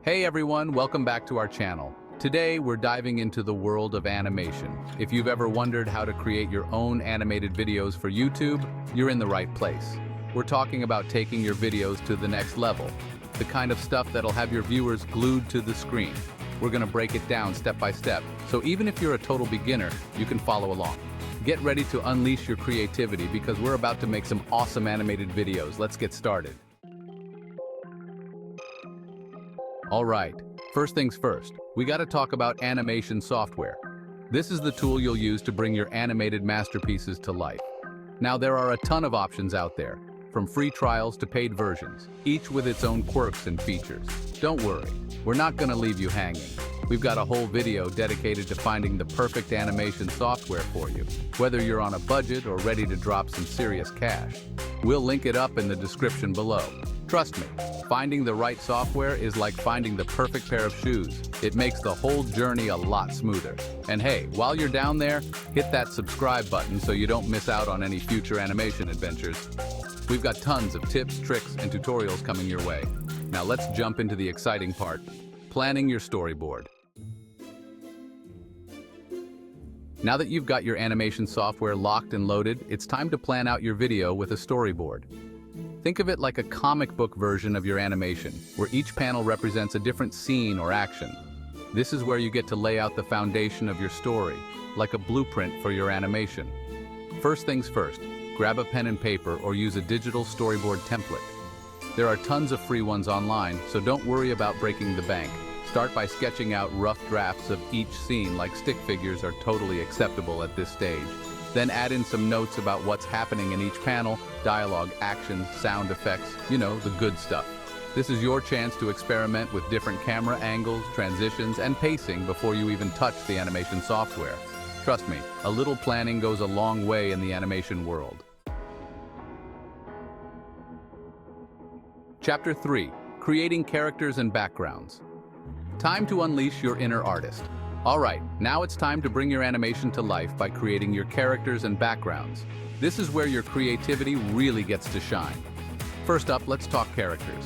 Hey everyone, welcome back to our channel. Today we're diving into the world of animation. If you've ever wondered how to create your own animated videos for YouTube, you're in the right place. We're talking about taking your videos to the next level, the kind of stuff that'll have your viewers glued to the screen. We're gonna break it down step by step, so even if you're a total beginner, you can follow along. Get ready to unleash your creativity because we're about to make some awesome animated videos. Let's get started. All right, first things first, we gotta talk about animation software. This is the tool you'll use to bring your animated masterpieces to life. Now there are a ton of options out there, from free trials to paid versions, each with its own quirks and features. Don't worry, we're not gonna leave you hanging. We've got a whole video dedicated to finding the perfect animation software for you, whether you're on a budget or ready to drop some serious cash. We'll link it up in the description below. Trust me, finding the right software is like finding the perfect pair of shoes. It makes the whole journey a lot smoother. And hey, while you're down there, hit that subscribe button so you don't miss out on any future animation adventures. We've got tons of tips, tricks, and tutorials coming your way. Now let's jump into the exciting part, planning your storyboard. Now that you've got your animation software locked and loaded, it's time to plan out your video with a storyboard. Think of it like a comic book version of your animation, where each panel represents a different scene or action. This is where you get to lay out the foundation of your story, like a blueprint for your animation. First things first, grab a pen and paper or use a digital storyboard template. There are tons of free ones online, so don't worry about breaking the bank. Start by sketching out rough drafts of each scene, like stick figures are totally acceptable at this stage. Then add in some notes about what's happening in each panel, dialogue, actions, sound effects, the good stuff. This is your chance to experiment with different camera angles, transitions, and pacing before you even touch the animation software. Trust me, a little planning goes a long way in the animation world. Chapter 3, Creating Characters and Backgrounds. Time to unleash your inner artist. All right, now it's time to bring your animation to life by creating your characters and backgrounds. This is where your creativity really gets to shine. First up, let's talk characters.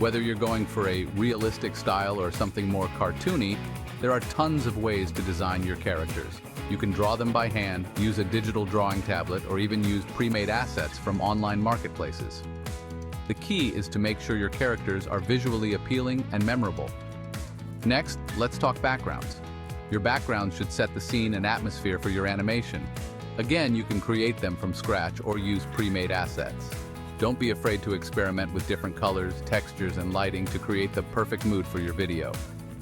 Whether you're going for a realistic style or something more cartoony, there are tons of ways to design your characters. You can draw them by hand, use a digital drawing tablet, or even use pre-made assets from online marketplaces. The key is to make sure your characters are visually appealing and memorable. Next, let's talk backgrounds. Your background should set the scene and atmosphere for your animation. Again, you can create them from scratch or use pre-made assets. Don't be afraid to experiment with different colors, textures, and lighting to create the perfect mood for your video.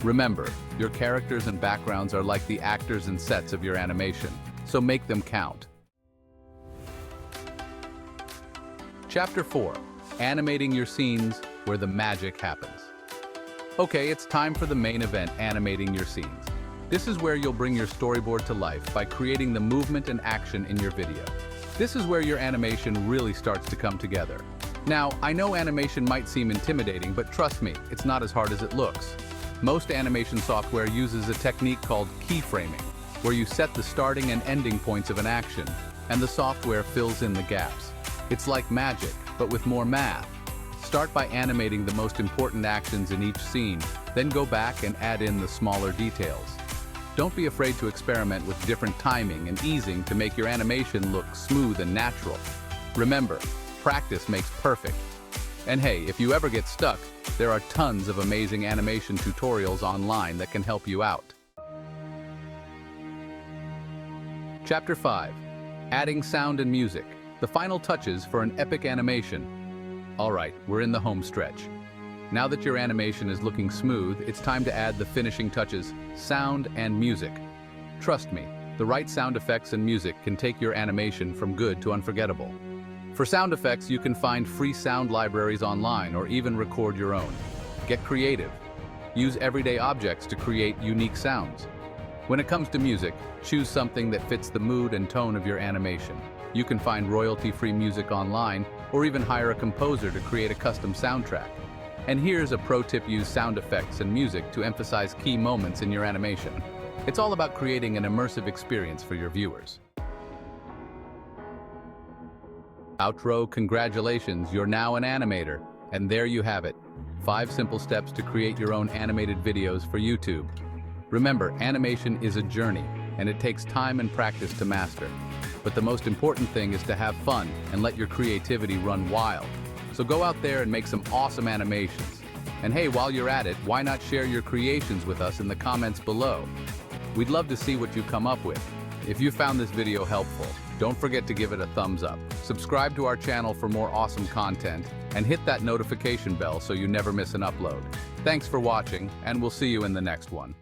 Remember, your characters and backgrounds are like the actors and sets of your animation, so make them count. Chapter 4, Animating Your Scenes Where the Magic Happens. Okay, it's time for the main event, animating your scenes. This is where you'll bring your storyboard to life by creating the movement and action in your video. This is where your animation really starts to come together. Now, I know animation might seem intimidating, but trust me, it's not as hard as it looks. Most animation software uses a technique called keyframing, where you set the starting and ending points of an action, and the software fills in the gaps. It's like magic, but with more math. Start by animating the most important actions in each scene, then go back and add in the smaller details. Don't be afraid to experiment with different timing and easing to make your animation look smooth and natural. Remember, practice makes perfect. And hey, if you ever get stuck, there are tons of amazing animation tutorials online that can help you out. Chapter 5, Adding Sound and Music, the final touches for an epic animation. All right, we're in the home stretch. Now that your animation is looking smooth, it's time to add the finishing touches, sound and music. Trust me, the right sound effects and music can take your animation from good to unforgettable. For sound effects, you can find free sound libraries online or even record your own. Get creative. Use everyday objects to create unique sounds. When it comes to music, choose something that fits the mood and tone of your animation. You can find royalty-free music online or even hire a composer to create a custom soundtrack. And here's a pro tip: use sound effects and music to emphasize key moments in your animation. It's all about creating an immersive experience for your viewers. Outro, congratulations, you're now an animator. And there you have it. 5 simple steps to create your own animated videos for YouTube. Remember, animation is a journey, and it takes time and practice to master. But the most important thing is to have fun and let your creativity run wild. So go out there and make some awesome animations. And hey, while you're at it, why not share your creations with us in the comments below? We'd love to see what you come up with. If you found this video helpful, don't forget to give it a thumbs up. Subscribe to our channel for more awesome content, and hit that notification bell so you never miss an upload. Thanks for watching, and we'll see you in the next one.